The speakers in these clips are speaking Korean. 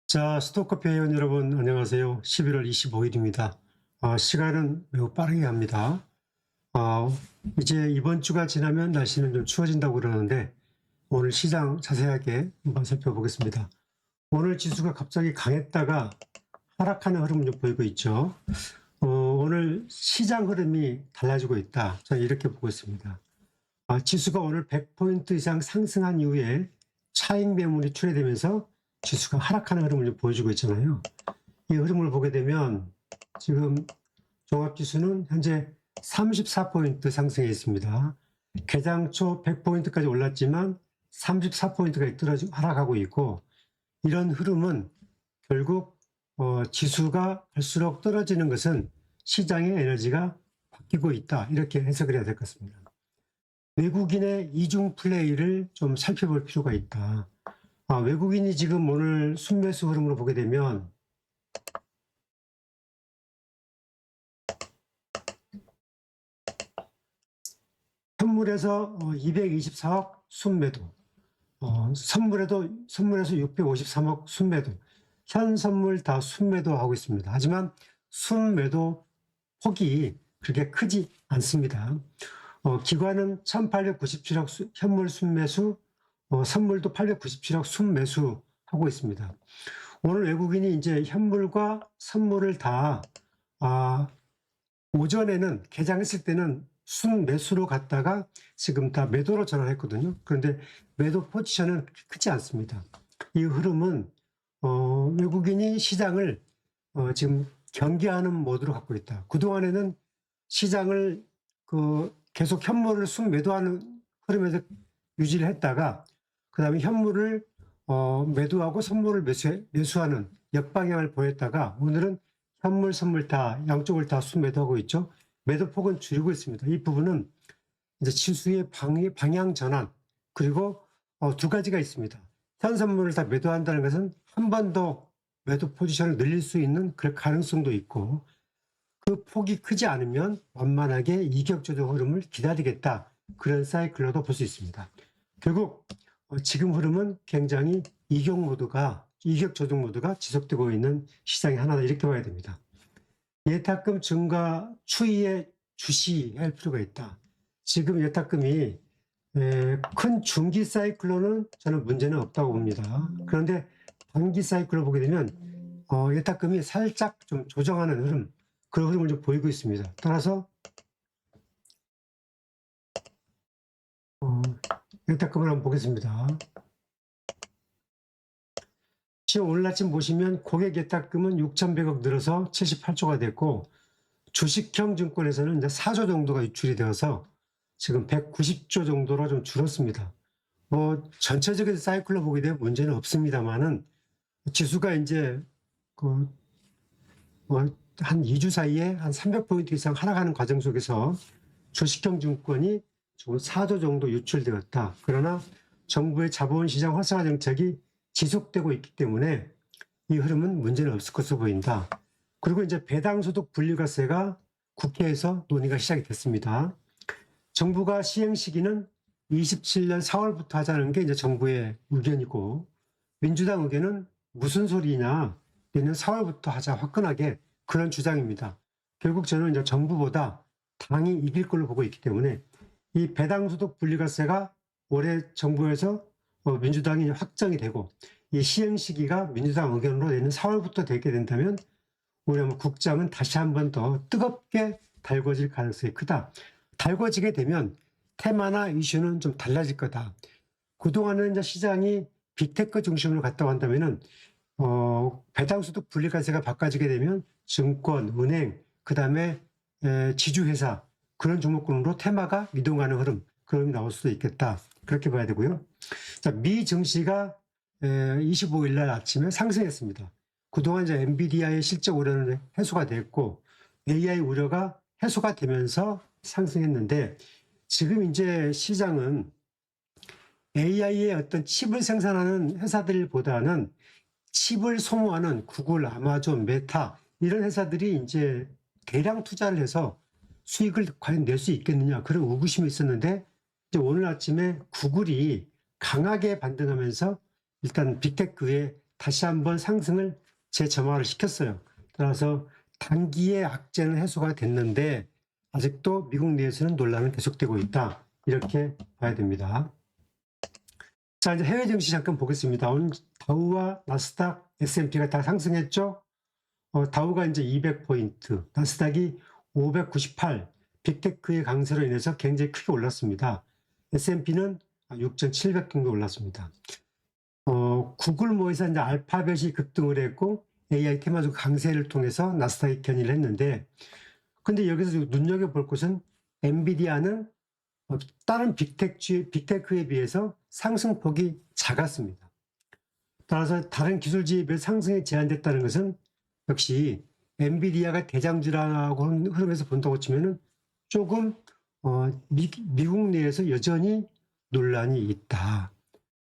자, 스토커피 회원 여러분, 안녕하세요. 11월 25일입니다. 시간은 매우 빠르게 갑니다. 아, 이제 이번 주가 지나면 날씨는 좀 추워진다고 그러는데, 오늘 시장 자세하게 한번 살펴보겠습니다. 오늘 지수가 갑자기 강했다가 하락하는 흐름을 좀 보이고 있죠. 오늘 시장 흐름이 달라지고 있다. 저는 이렇게 보고 있습니다. 지수가 오늘 100포인트 이상 상승한 이후에 차익 매물이 출회되면서 지수가 하락하는 흐름을 좀 보여주고 있잖아요. 이 흐름을 보게 되면 지금 종합지수는 현재 34포인트 상승해 있습니다. 개장 초 100포인트까지 올랐지만 34포인트까지 떨어지고 하락하고 있고, 이런 흐름은 결국 지수가 갈수록 떨어지는 것은 시장의 에너지가 바뀌고 있다, 이렇게 해석을 해야 될 것 같습니다. 외국인의 이중 플레이를 좀 살펴볼 필요가 있다. 외국인이 지금 오늘 순매수 흐름으로 보게 되면 현물에서 224억 순매도, 선물에서 653억 순매도, 현 선물 다 순매도 하고 있습니다. 하지만 순매도 폭이 그렇게 크지 않습니다. 기관은 1897억 현물 순매수, 선물도 897억 순매수하고 있습니다. 오늘 외국인이 이제 현물과 선물을 다 오전에는 개장했을 때는 순매수로 갔다가 지금 다 매도로 전환했거든요. 그런데 매도 포지션은 크지 않습니다. 이 흐름은 외국인이 시장을 지금 경계하는 모드로 갖고 있다. 그동안에는 시장을 계속 현물을 순매도하는 흐름에서 유지를 했다가 그 다음에 현물을 매도하고 선물을 매수하는 역방향을 보였다가 오늘은 현물, 선물 다 양쪽을 다 순매도하고 있죠. 매도폭은 줄이고 있습니다. 이 부분은 이제 지수의 방향 전환, 그리고 두 가지가 있습니다. 현 선물을 다 매도한다는 것은 한 번 더 매도 포지션을 늘릴 수 있는 그럴 가능성도 있고, 그 폭이 크지 않으면 완만하게 이격 조정 흐름을 기다리겠다, 그런 사이클로도 볼 수 있습니다. 결국 지금 흐름은 굉장히 이격 조정 모드가 지속되고 있는 시장의 하나다, 이렇게 봐야 됩니다. 예탁금 증가 추이에 주시할 필요가 있다. 지금 예탁금이 큰 중기 사이클로는 저는 문제는 없다고 봅니다. 그런데 단기 사이클로 보게 되면 예탁금이 살짝 좀 조정하는 흐름, 그런 흐름을 좀 보이고 있습니다. 따라서 예탁금을 한번 보겠습니다. 지금 오늘 아침 보시면 고객 예탁금은 6,100억 늘어서 78조가 됐고, 주식형 증권에서는 이제 4조 정도가 유출이 되어서 지금 190조 정도로 좀 줄었습니다. 전체적인 사이클로 보게 되면 문제는 없습니다만은, 지수가 이제 한 2주 사이에 한 300포인트 이상 하락하는 과정 속에서 주식형 증권이 지금 4조 정도 유출되었다. 그러나 정부의 자본시장 활성화 정책이 지속되고 있기 때문에 이 흐름은 문제는 없을 것으로 보인다. 그리고 이제 배당소득 분리과세가 국회에서 논의가 시작이 됐습니다. 정부가 시행 시기는 27년 4월부터 하자는 게 이제 정부의 의견이고, 민주당 의견은 무슨 소리냐, 내년 4월부터 하자, 화끈하게, 그런 주장입니다. 결국 저는 이제 정부보다 당이 이길 걸로 보고 있기 때문에 이 배당소득 분리과세가 올해 정부에서 민주당이 확정이 되고, 이 시행 시기가 민주당 의견으로 내년 4월부터 되게 된다면 우리 국장은 다시 한 번 더 뜨겁게 달궈질 가능성이 크다. 달궈지게 되면 테마나 이슈는 좀 달라질 거다. 그동안은 이제 시장이 빅테크 중심으로 갔다고 한다면은 배당소득 분리과세가 바꿔지게 되면 증권, 은행, 그 다음에 지주회사, 그런 종목군으로 테마가 이동하는 흐름, 그런 나올 수도 있겠다. 그렇게 봐야 되고요. 자, 미 증시가 25일 날 아침에 상승했습니다. 그동안 이제 엔비디아의 실적 우려는 해소가 됐고, AI 우려가 해소가 되면서 상승했는데, 지금 이제 시장은 AI의 어떤 칩을 생산하는 회사들보다는 칩을 소모하는 구글, 아마존, 메타, 이런 회사들이 이제 대량 투자를 해서 수익을 과연 낼 수 있겠느냐, 그런 의구심이 있었는데, 이제 오늘 아침에 구글이 강하게 반등하면서 일단 빅테크의 다시 한번 상승을 재점화를 시켰어요. 따라서 단기의 악재는 해소가 됐는데 아직도 미국 내에서는 논란은 계속되고 있다. 이렇게 봐야 됩니다. 자, 이제 해외 증시 잠깐 보겠습니다. 오늘 다우와 나스닥, S&P가 다 상승했죠? 다우가 이제 200포인트, 나스닥이 598, 빅테크의 강세로 인해서 굉장히 크게 올랐습니다. S&P는 6,700 정도 올랐습니다. 구글 모에서 이제 알파벳이 급등을 했고 AI 테마주 강세를 통해서 나스닥이 견인을 했는데, 근데 여기서 눈여겨볼 것은 엔비디아는 다른 빅테크에 비해서 상승폭이 작았습니다. 따라서 다른 기술주에 비해 상승이 제한됐다는 것은 역시 엔비디아가 대장주라고 흐름에서 본다고 치면은 조금 미국 내에서 여전히 논란이 있다.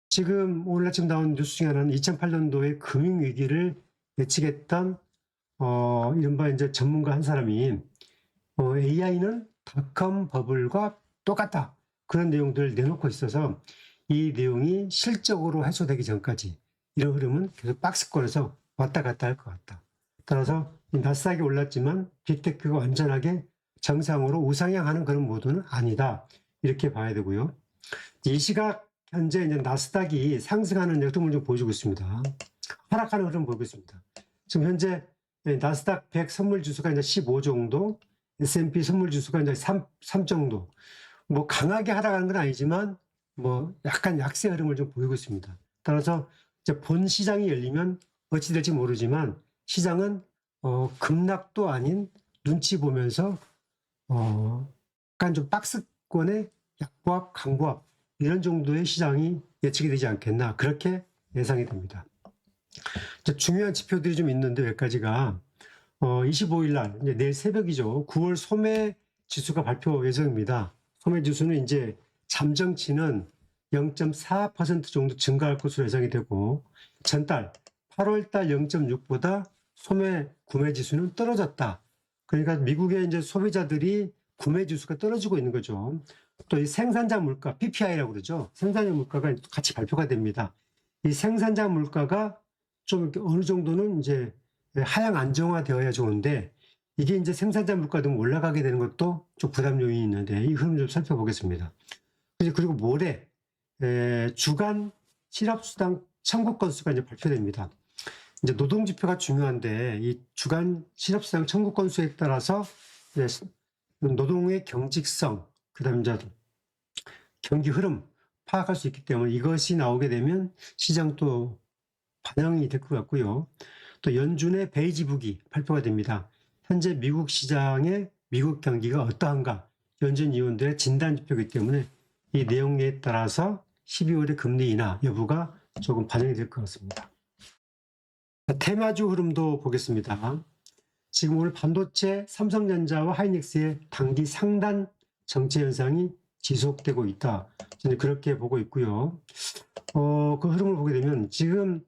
지금 오늘 아침 나온 뉴스 중에 하나는 2008년도에 금융위기를 예측했던 이른바 이제 전문가 한 사람이 AI는 닷컴 버블과 똑같다. 그런 내용들을 내놓고 있어서 이 내용이 실적으로 해소되기 전까지 이런 흐름은 계속 박스권에서 왔다 갔다 할 것 같다. 따라서 나스닥이 올랐지만 빅테크가 완전하게 정상으로 우상향하는 그런 모드는 아니다. 이렇게 봐야 되고요. 이 시각 현재 이제 나스닥이 상승하는 흐름을 좀 보여주고 있습니다. 하락하는 흐름을 보이고 있습니다. 지금 현재 나스닥 100 선물 지수가 이제 15 정도, S&P 선물 지수가 이제 3 정도. 뭐 강하게 하락하는 건 아니지만 뭐 약간 약세 흐름을 좀 보이고 있습니다. 따라서 이제 본 시장이 열리면 어찌 될지 모르지만 시장은 급락도 아닌 눈치 보면서 약간 좀 박스권의 약보합, 강보합 이런 정도의 시장이 예측이 되지 않겠나 그렇게 예상이 됩니다. 중요한 지표들이 좀 있는데 몇 가지가 25일 날 이제 내일 새벽이죠. 9월 소매 지수가 발표 예정입니다. 소매 지수는 이제 잠정치는 0.4% 정도 증가할 것으로 예상이 되고 전달 8월 달 0.6보다 소매 구매 지수는 떨어졌다. 그러니까 미국의 이제 소비자들이 구매 지수가 떨어지고 있는 거죠. 또 이 생산자 물가 PPI라고 그러죠. 생산자 물가가 같이 발표가 됩니다. 이 생산자 물가가 좀 어느 정도는 이제 하향 안정화되어야 좋은데 이게 이제 생산자 물가 등 올라가게 되는 것도 좀 부담 요인이 있는데 이 흐름 좀 살펴보겠습니다. 그리고 모레 주간 실업수당 청구 건수가 이제 발표됩니다. 이제 노동 지표가 중요한데 이 주간 실업수당 청구 건수에 따라서 노동의 경직성, 그다음 이제 경기 흐름 파악할 수 있기 때문에 이것이 나오게 되면 시장 또 반영이 될 것 같고요. 또 연준의 베이지북이 발표가 됩니다. 현재 미국 시장의 미국 경기가 어떠한가 연준 위원들의 진단 지표이기 때문에 이 내용에 따라서 12월의 금리 인하 여부가 조금 반영이 될 것 같습니다. 테마주 흐름도 보겠습니다. 지금 오늘 반도체 삼성전자와 하이닉스의 단기 상단 정체 현상이 지속되고 있다. 저는 그렇게 보고 있고요. 그 흐름을 보게 되면 지금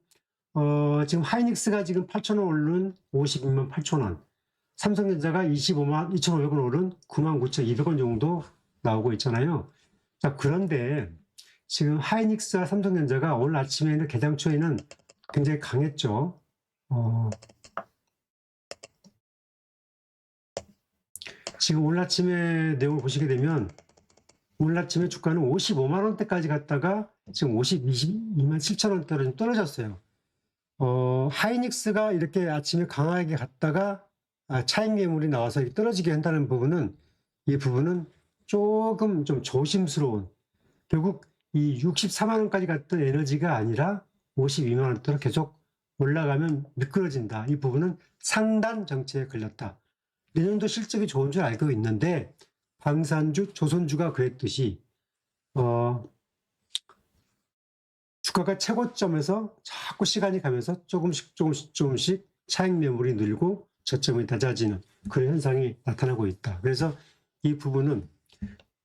하이닉스가 지금 8,000원 오른 52만 8,000원, 삼성전자가 25만 2,500원 오른 99,200원 정도 나오고 있잖아요. 자, 그런데 지금 하이닉스와 삼성전자가 오늘 아침에는 개장 초에는 굉장히 강했죠. 지금 오늘 아침에 내용을 보시게 되면 오늘 아침에 주가는 55만 원대까지 갔다가 지금 22만 7천 원대로 좀 떨어졌어요. 하이닉스가 이렇게 아침에 강하게 갔다가 차익 매물이 나와서 떨어지게 한다는 부분은 이 부분은 조금 좀 조심스러운, 결국 이 64만 원까지 갔던 에너지가 아니라 52만 원대로 계속 올라가면 미끄러진다. 이 부분은 상단 정체에 걸렸다. 내년도 실적이 좋은 줄 알고 있는데 방산주, 조선주가 그랬듯이 주가가 최고점에서 자꾸 시간이 가면서 조금씩 차익 매물이 늘고 저점이 낮아지는 그런 현상이 나타나고 있다. 그래서 이 부분은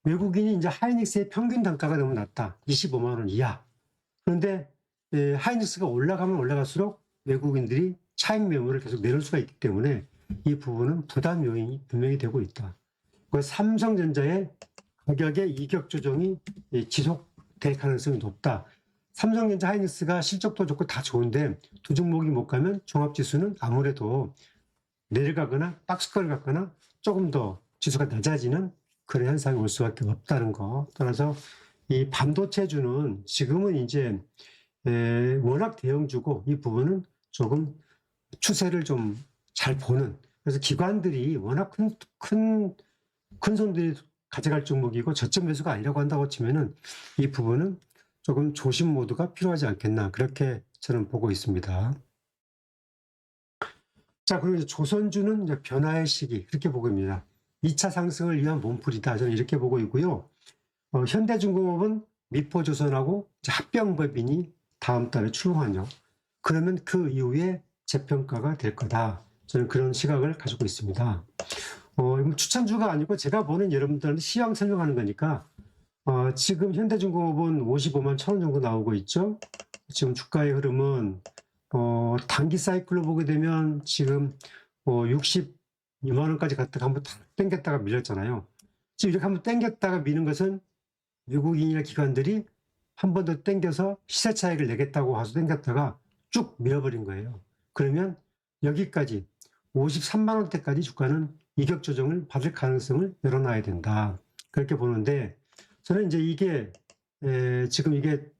외국인이 이제 하이닉스의 평균 단가가 너무 낮다. 25만 원 이하. 그런데 하이닉스가 올라가면 올라갈수록 외국인들이 차익 매물을 계속 내놓을 수가 있기 때문에 이 부분은 부담 요인이 분명히 되고 있다. 삼성전자의 가격의 이격 조정이 지속될 가능성이 높다. 삼성전자, 하이닉스가 실적도 좋고 다 좋은데 두 종목이 못 가면 종합지수는 아무래도 내려가거나 박스권을 갖거나 조금 더 지수가 낮아지는 그런 현상이 올 수밖에 없다는 거. 따라서 이 반도체주는 지금은 이제 워낙 대형주고 이 부분은 조금 추세를 좀 잘 보는, 그래서 기관들이 워낙 큰 손들이 가져갈 종목이고 저점 매수가 아니라고 한다고 치면은 이 부분은 조금 조심 모드가 필요하지 않겠나, 그렇게 저는 보고 있습니다. 자, 그리고 이제 조선주는 이제 변화의 시기, 그렇게 보고 있습니다. 2차 상승을 위한 몸풀이다, 저는 이렇게 보고 있고요. 현대중공업은 미포조선하고 합병법인이 다음 달에 출범하죠. 그러면 그 이후에 재평가가 될 거다, 저는 그런 시각을 가지고 있습니다. 추천주가 아니고 제가 보는 여러분들한테 시황 설명하는 거니까, 지금 현대중공업은 55만 1,000원 정도 나오고 있죠. 지금 주가의 흐름은 단기 사이클로 보게 되면 지금 62만 원까지 갔다가 한번 탁 땡겼다가 밀렸잖아요. 지금 이렇게 한번 땡겼다가 미는 것은 외국인이나 기관들이 한 번 더 땡겨서 시세 차익을 내겠다고 와서 땡겼다가 쭉 밀어버린 거예요. 그러면 여기까지 53만 원대까지 주가는 이격 조정을 받을 가능성을 열어놔야 된다, 그렇게 보는데, 저는 이제 이게 지금 이게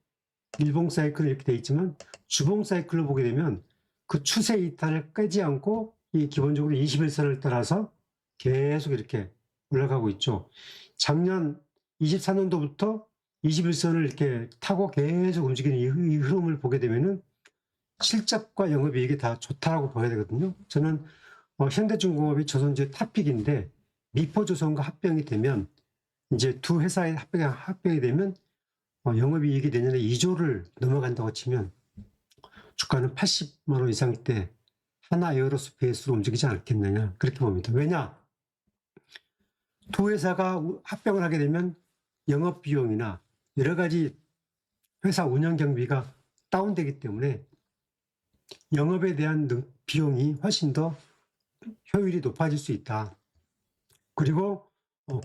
일봉 사이클은 이렇게 돼 있지만 주봉 사이클로 보게 되면 그 추세 이탈을 깨지 않고 이 기본적으로 21선을 따라서 계속 이렇게 올라가고 있죠. 작년 24년도부터 21선을 이렇게 타고 계속 움직이는 이 흐름을 보게 되면은 실적과 영업이익이 다 좋다라고 봐야 되거든요. 저는 현대중공업이 조선주의 탑픽인데 미포조선과 합병이 되면, 이제 두 회사의 합병이 되면 영업이익이 내년에 2조를 넘어간다고 치면 주가는 80만 원 이상 때 하나 에어로스페이스로 움직이지 않겠느냐, 그렇게 봅니다. 왜냐? 두 회사가 합병을 하게 되면 영업비용이나 여러 가지 회사 운영 경비가 다운되기 때문에 영업에 대한 비용이 훨씬 더 효율이 높아질 수 있다. 그리고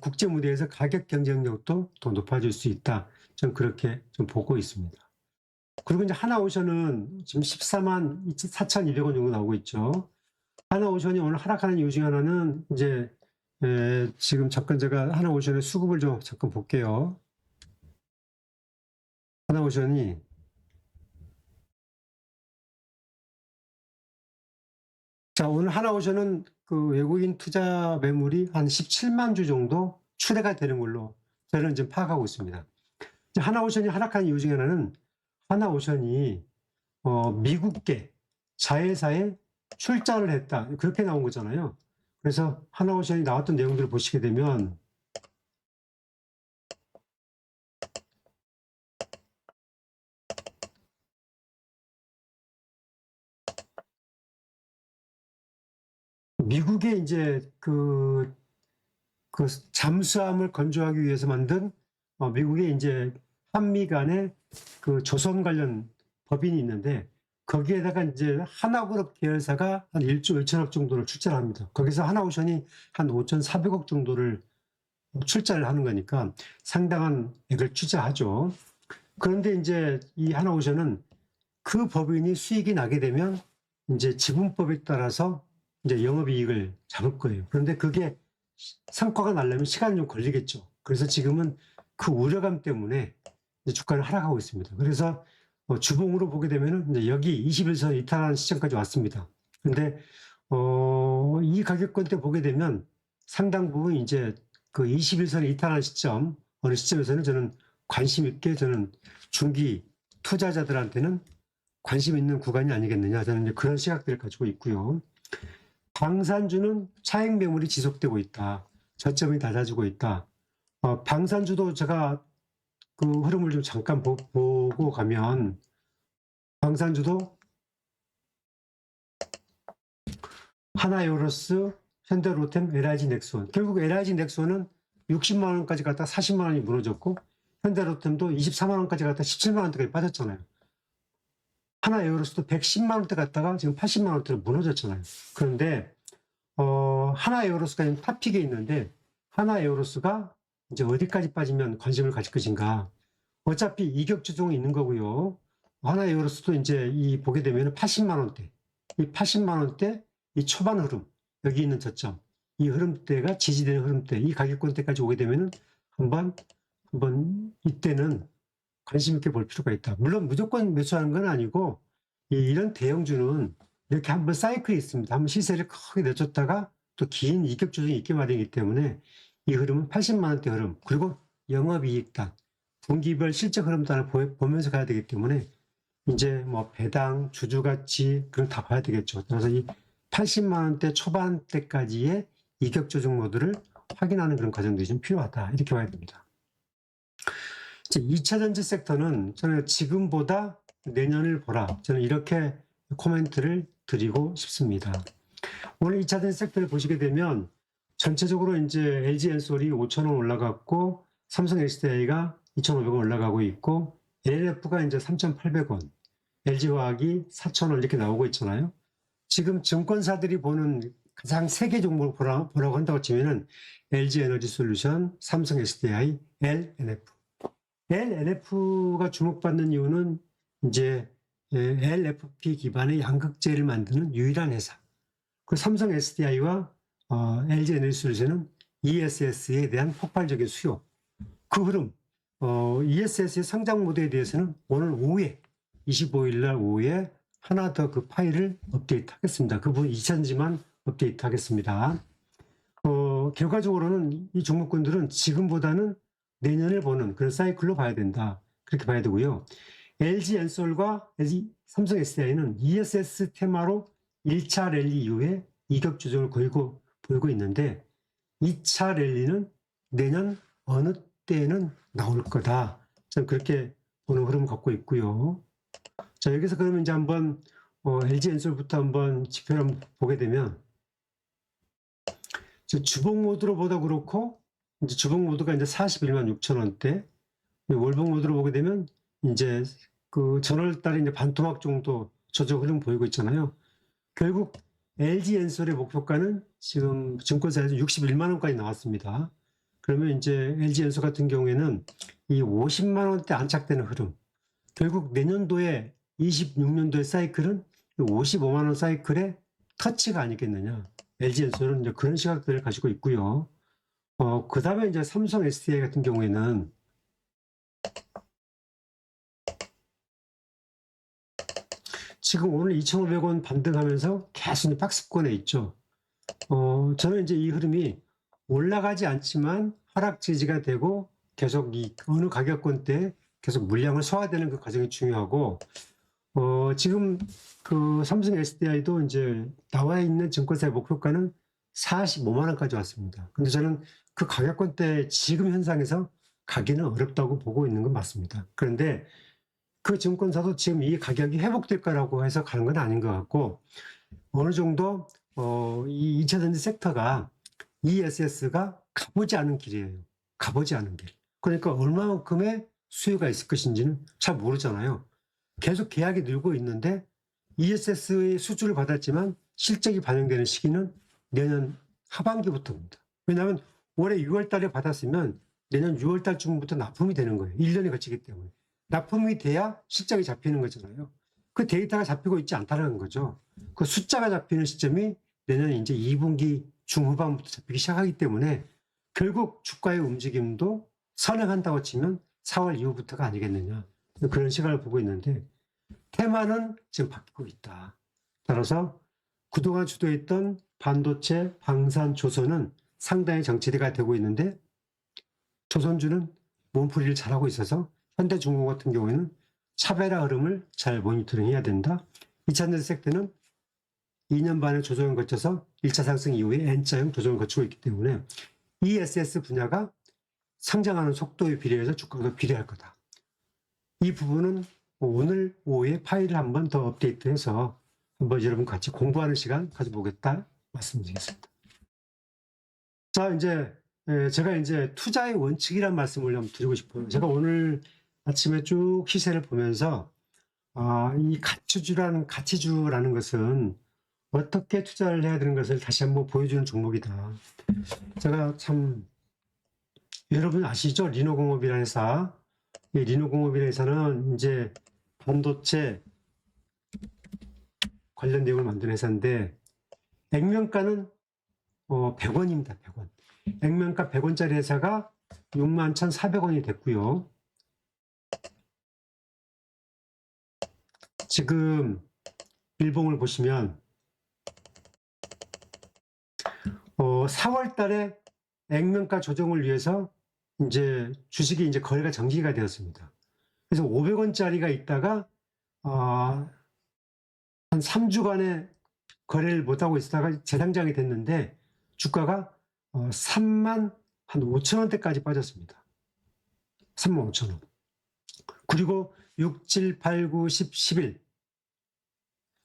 국제 무대에서 가격 경쟁력도 더 높아질 수 있다, 저는 그렇게 좀 보고 있습니다. 그리고 이제 하나오션은 지금 14만 4,200원 정도 나오고 있죠. 하나오션이 오늘 하락하는 이유 중에 하나는 이제 지금 잠깐 제가 하나오션의 수급을 좀 잠깐 볼게요. 하나오션이 자, 오늘 하나오션은 그 외국인 투자 매물이 한 17만 주 정도 출회가 되는 걸로 저는 지금 파악하고 있습니다. 하나오션이 하락한 이유 중에 하나는 하나오션이 미국계 자회사에 출자를 했다, 그렇게 나온 거잖아요. 그래서 하나오션이 나왔던 내용들을 보시게 되면 미국에 이제 그 잠수함을 건조하기 위해서 만든 미국에 이제 한미 간의 그 조선 관련 법인이 있는데, 거기에다가 이제 하나그룹 계열사가 한 1조 1천억 정도를 출자를 합니다. 거기서 하나오션이 한 5,400억 정도를 출자를 하는 거니까 상당한 액을 투자하죠. 그런데 이제 이 하나오션은 그 법인이 수익이 나게 되면 이제 지분법에 따라서 이제 영업이익을 잡을 거예요. 그런데 그게 성과가 나려면 시간이 좀 걸리겠죠. 그래서 지금은 그 우려감 때문에 이제 주가는 하락하고 있습니다. 그래서 주봉으로 보게 되면은 이제 여기 21선 이탈하는 시점까지 왔습니다. 근데 이 가격권대 보게 되면 상당 부분 이제 그 21선에 이탈하는 시점, 어느 시점에서는 저는 관심 있게, 저는 중기 투자자들한테는 관심 있는 구간이 아니겠느냐, 저는 이제 그런 시각들을 가지고 있고요. 방산주는 차익 매물이 지속되고 있다, 저점이 낮아지고 있다. 방산주도 제가 그 흐름을 좀 잠깐 보고 가면, 방산주도 하나에어로스, 현대로템, LIG 넥스원, 결국 LIG 넥스원은 60만 원까지 갔다 40만 원이 무너졌고, 현대로템도 24만 원까지 갔다 17만 원대까지 빠졌잖아요. 하나에어로스도 110만 원대 갔다가 지금 80만 원대로 무너졌잖아요. 그런데 하나에어로스가 지금 탑픽에 있는데, 하나에어로스가 이제 어디까지 빠지면 관심을 가질 것인가. 어차피 이격 조정이 있는 거고요. 하나이어로서도 이제 이 보게 되면 80만 원대, 이 80만 원대 이 초반 흐름, 여기 있는 저점, 이 흐름대가 지지되는 흐름대, 이 가격권대까지 오게 되면은 한번 이때는 관심 있게 볼 필요가 있다. 물론 무조건 매수하는 건 아니고 이런 대형주는 이렇게 한번 사이클이 있습니다. 한번 시세를 크게 내줬다가 또 긴 이격 조정이 있게 마련이기 때문에 이 흐름은 80만 원대 흐름, 그리고 영업이익단, 분기별 실적 흐름단을 보면서 가야 되기 때문에 이제 뭐 배당, 주주가치 그런 다 봐야 되겠죠. 그래서 이 80만 원대 초반대까지의 이격 조정 모드를 확인하는 그런 과정들이 좀 필요하다. 이렇게 봐야 됩니다. 2차 전지 섹터는 저는 지금보다 내년을 보라. 저는 이렇게 코멘트를 드리고 싶습니다. 오늘 2차 전지 섹터를 보시게 되면 전체적으로 이제 LG엔솔이 5,000원 올라갔고 삼성 SDI가 2,500원 올라가고 있고 LLF가 이제 3,800원, LG화학이 4,000원 이렇게 나오고 있잖아요. 지금 증권사들이 보는 가장 세개 종목을 보라고 한다고 치면은 LG에너지솔루션, 삼성 SDI, LNF. LNF가 주목받는 이유는 이제 LFP 기반의 양극재를 만드는 유일한 회사. 그 삼성 SDI와 LG에너지솔루션은 ESS에 대한 폭발적인 수요. 그 흐름, ESS의 상장 모드에 대해서는 오늘 오후에 25일 날 오후에 하나 더 그 파일을 업데이트 하겠습니다. 그 부분 2차전지만 업데이트 하겠습니다. 결과적으로는 이 종목군들은 지금보다는 내년을 보는 그런 사이클로 봐야 된다. 그렇게 봐야 되고요. LG엔솔과 삼성 SDI는 ESS 테마로 1차 랠리 이후에 이격 조정을 보이고 있는데 2차 랠리는 내년 어느 때에는 나올 거다. 저는 그렇게 보는 흐름을 갖고 있고요. 자, 여기서 그러면 이제 한번 LG엔솔부터 한번 지표를 한번 보게 되면 주봉 모드로 보다 그렇고 이제 주봉 모드가 이제 41만 6천 원대, 월봉 모드로 보게 되면 이제 그 전월 달에 이제 반토막 정도 조정 흐름 보이고 있잖아요. 결국 LG엔솔의 목표가는 지금 증권사에서 61만 원까지 나왔습니다. 그러면 이제 LG엔솔 같은 경우에는 이 50만 원대 안착되는 흐름, 결국 내년도에 26년도의 사이클은 55만 원 사이클의 터치가 아니겠느냐. LG엔솔은 이제 그런 시각들을 가지고 있고요. 그 다음에 이제 삼성 SDI 같은 경우에는 지금 오늘 2,500원 반등하면서 계속 박스권에 있죠. 저는 이제 이 흐름이 올라가지 않지만 하락 지지가 되고 계속 이 어느 가격권대에 계속 물량을 소화되는 그 과정이 중요하고, 지금 그 삼성 SDI도 이제 나와 있는 증권사의 목표가는 45만 원까지 왔습니다. 근데 저는 그 가격권대 지금 현상에서 가기는 어렵다고 보고 있는 건 맞습니다. 그런데 그 증권사도 지금 이 가격이 회복될 거라고 해서 가는 건 아닌 것 같고, 어느 정도 이 2차 전지 섹터가 ESS가 가보지 않은 길이에요. 가보지 않은 길. 그러니까 얼마만큼의 수요가 있을 것인지는 잘 모르잖아요. 계속 계약이 늘고 있는데 ESS의 수주를 받았지만 실적이 반영되는 시기는 내년 하반기부터입니다. 왜냐하면 올해 6월 달에 받았으면 내년 6월 달쯤부터 납품이 되는 거예요. 1년이 거치기 때문에. 납품이 돼야 실적이 잡히는 거잖아요. 그 데이터가 잡히고 있지 않다는 거죠. 그 숫자가 잡히는 시점이 내년 이제 2분기 중후반부터 잡히기 시작하기 때문에 결국 주가의 움직임도 선행한다고 치면 4월 이후부터가 아니겠느냐. 그런 시각을 보고 있는데 테마는 지금 바뀌고 있다. 따라서 그동안 주도했던 반도체, 방산, 조선은 상당히 정체가 되고 있는데 조선주는 몸풀이를 잘하고 있어서 현대중공 같은 경우에는 차별화 흐름을 잘 모니터링 해야 된다. 2차 전지 섹터는 2년 반의 조정을 거쳐서 1차 상승 이후에 N자형 조정을 거치고 있기 때문에 ESS 분야가 상장하는 속도에 비례해서 주가가 비례할 거다. 이 부분은 오늘 오후에 파일을 한번 더 업데이트해서 한번 여러분 같이 공부하는 시간 가져보겠다 말씀드리겠습니다. 자, 이제 제가 이제 투자의 원칙이란 말씀을 한번 드리고 싶어요. 제가 오늘 아침에 쭉 시세를 보면서 이 가치주라는 것은 어떻게 투자를 해야 되는 것을 다시 한번 보여주는 종목이다. 제가 참 여러분 아시죠? 리노공업이라는 회사. 이 리노공업이라는 회사는 이제 반도체 관련 내용을 만든 회사인데 액면가는 100원입니다. 100원. 액면가 100원짜리 회사가 61,400원이 됐고요. 지금 일봉을 보시면 4월 달에 액면가 조정을 위해서 이제 주식이 이제 거래가 정지가 되었습니다. 그래서 500원짜리가 있다가 한 3주간의 거래를 못하고 있다가 재상장이 됐는데 주가가 3만 한 5천 원대까지 빠졌습니다. 3만 5천 원. 그리고 6, 7, 8, 9, 10, 11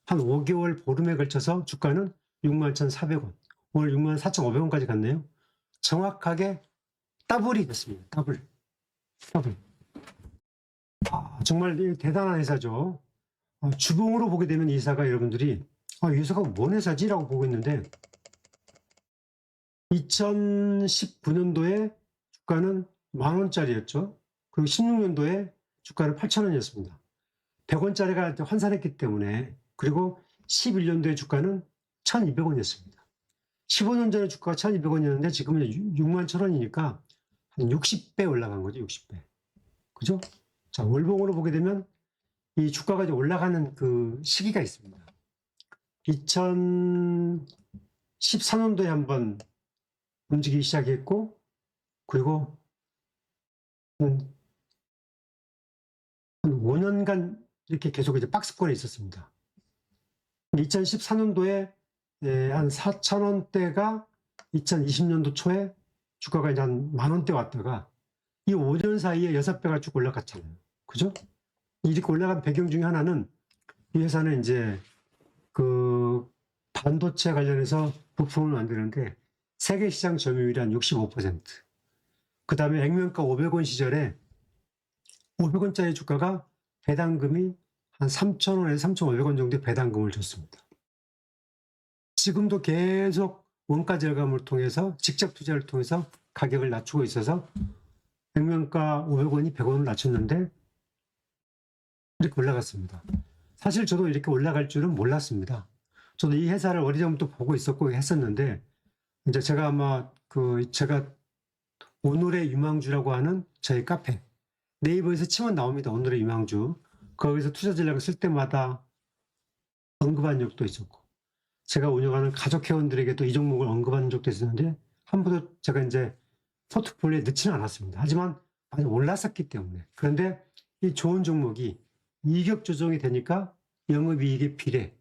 한 5개월 보름에 걸쳐서 주가는 61,400원, 오늘 64,500원까지 갔네요. 정확하게 더블이 됐습니다. 더블. 정말 대단한 회사죠. 주봉으로 보게 되면 이 회사가 여러분들이 이 회사가 뭔 회사지라고 보고 있는데 2019년도에 주가는 10,000원짜리였죠. 그리고 16년도에 주가는 8,000원이었습니다. 100원짜리가 환산했기 때문에. 그리고 11년도에 주가는 1,200원이었습니다. 15년 전에 주가가 1,200원이었는데 지금은 61,000원이니까 한 60배 올라간 거죠. 60배. 그죠? 자, 월봉으로 보게 되면 이 주가가 이제 올라가는 그 시기가 있습니다. 2014년도에 한번 움직이기 시작했고, 그리고 한 5년간 이렇게 계속 이제 박스권에 있었습니다. 2014년도에 한 4,000원대가 2020년도 초에 주가가 이제 한 10,000원대 왔다가 이 5년 사이에 6배가 쭉 올라갔잖아요. 그죠? 이렇게 올라간 배경 중에 하나는 이 회사는 이제 그 반도체 관련해서 부품을 만드는데 세계 시장 점유율이 한 65%. 그 다음에 액면가 500원 시절에 500원짜리 주가가 배당금이 한 3,000원에서 3,500원 정도의 배당금을 줬습니다. 지금도 계속 원가 절감을 통해서 직접 투자를 통해서 가격을 낮추고 있어서 액면가 500원이 100원을 낮췄는데 이렇게 올라갔습니다. 사실 저도 이렇게 올라갈 줄은 몰랐습니다. 저도 이 회사를 어리전부터 보고 있었고 했었는데 이제 제가 아마 제가 오늘의 유망주라고 하는 저희 카페 네이버에서 치면 나옵니다. 오늘의 유망주. 거기서 투자 전략을 쓸 때마다 언급한 적도 있었고 제가 운영하는 가족 회원들에게도 이 종목을 언급한 적도 있었는데 한 번도 제가 이제 포트폴리오에 넣지는 않았습니다. 하지만 많이 올랐었기 때문에. 그런데 이 좋은 종목이 이격 조정이 되니까 영업이익의 비례,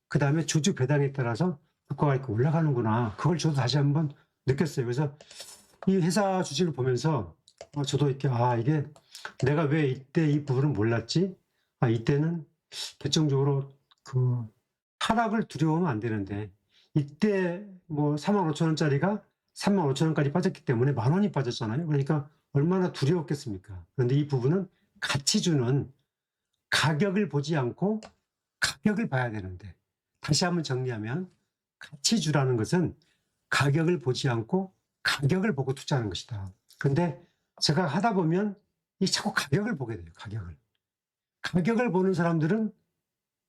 그 다음에 주주 배당에 따라서 주가가 이렇게 올라가는구나. 그걸 저도 다시 한번 느꼈어요. 그래서 이 회사 주식을 보면서 저도 이렇게 이게 내가 왜 이때 이 부분을 몰랐지? 이때는 결정적으로 그 하락을 두려워하면 안 되는데 이때 뭐 45,000원짜리가 35,000원까지 빠졌기 때문에 10,000원이 빠졌잖아요. 그러니까 얼마나 두려웠겠습니까? 그런데 이 부분은 가치주는 가격을 보지 않고 가격을 봐야 되는데 다시 한번 정리하면 가치주라는 것은 가격을 보지 않고 가격을 보고 투자하는 것이다. 그런데 제가 하다 보면 이 자꾸 가격을 보게 돼요. 가격을 보는 사람들은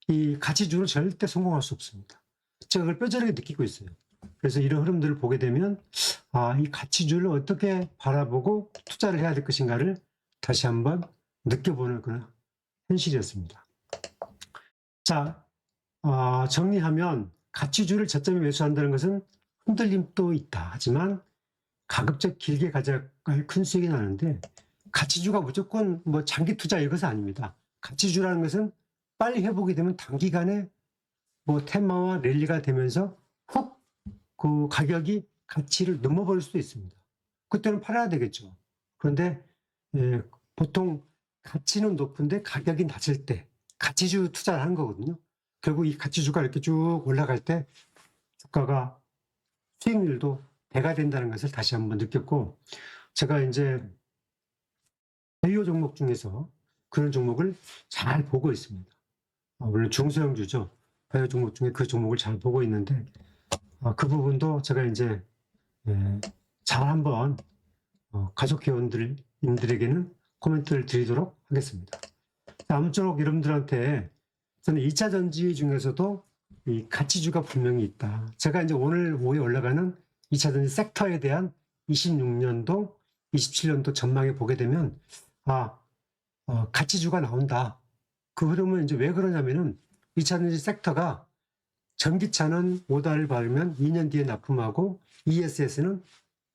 이 가치주는 절대 성공할 수 없습니다. 제가 그걸 뼈저리게 느끼고 있어요. 그래서 이런 흐름들을 보게 되면 이 가치주를 어떻게 바라보고 투자를 해야 될 것인가를 다시 한번 느껴보는 그런 현실이었습니다. 자, 정리하면 가치주를 저점에 매수한다는 것은 흔들림도 있다. 하지만 가급적 길게 가져갈 큰 수익이 나는데 가치주가 무조건 뭐 장기 투자 이것은 아닙니다. 가치주라는 것은 빨리 회복이 되면 단기간에 뭐 테마와 랠리가 되면서 훅 그 가격이 가치를 넘어버릴 수도 있습니다. 그때는 팔아야 되겠죠. 그런데 보통 가치는 높은데 가격이 낮을 때 가치주 투자를 하는 거거든요. 결국 이 가치주가 이렇게 쭉 올라갈 때 주가가 수익률도 배가 된다는 것을 다시 한번 느꼈고 제가 이제 바이오 종목 중에서 그런 종목을 잘 보고 있습니다. 물론 중소형주죠. 바이오 종목 중에 그 종목을 잘 보고 있는데 그 부분도 제가 이제 잘 한번 가족 회원님들에게는 코멘트를 드리도록 하겠습니다. 아무쪼록 여러분들한테 저는 2차 전지 중에서도 이 가치주가 분명히 있다. 제가 이제 오늘 오후에 올라가는 2차 전지 섹터에 대한 26년도, 27년도 전망에 보게 되면 가치주가 나온다. 그 흐름은 이제 왜 그러냐면은 2차 전지 섹터가 전기차는 오다를 받으면 2년 뒤에 납품하고 ESS는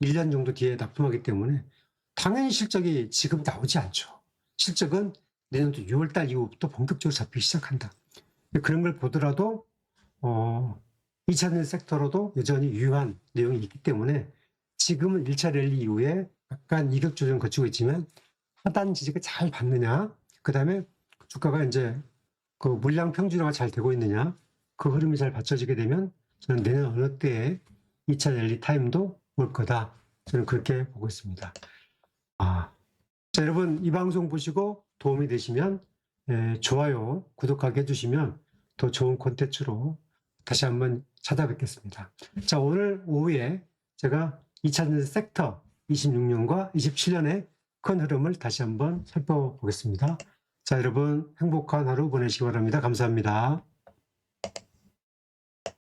1년 정도 뒤에 납품하기 때문에 당연히 실적이 지금 나오지 않죠. 실적은 내년도 6월달 이후부터 본격적으로 잡히기 시작한다. 그런 걸 보더라도 2차 전지 섹터로도 여전히 유효한 내용이 있기 때문에 지금은 1차 랠리 이후에 약간 이격 조정 거치고 있지만 하단 지지가 잘 받느냐, 그 다음에 주가가 이제 그 물량 평준화가 잘 되고 있느냐, 그 흐름이 잘 받쳐지게 되면 저는 내년 어느 때에 2차 랠리 타임도 올 거다. 저는 그렇게 보고 있습니다. 자, 여러분 이 방송 보시고 도움이 되시면 좋아요, 구독하기 해주시면 더 좋은 콘텐츠로 다시 한번 찾아뵙겠습니다. 자, 오늘 오후에 제가 2차 전지 섹터 26년과 27년의 큰 흐름을 다시 한번 살펴보겠습니다. 자, 여러분 행복한 하루 보내시기 바랍니다. 감사합니다.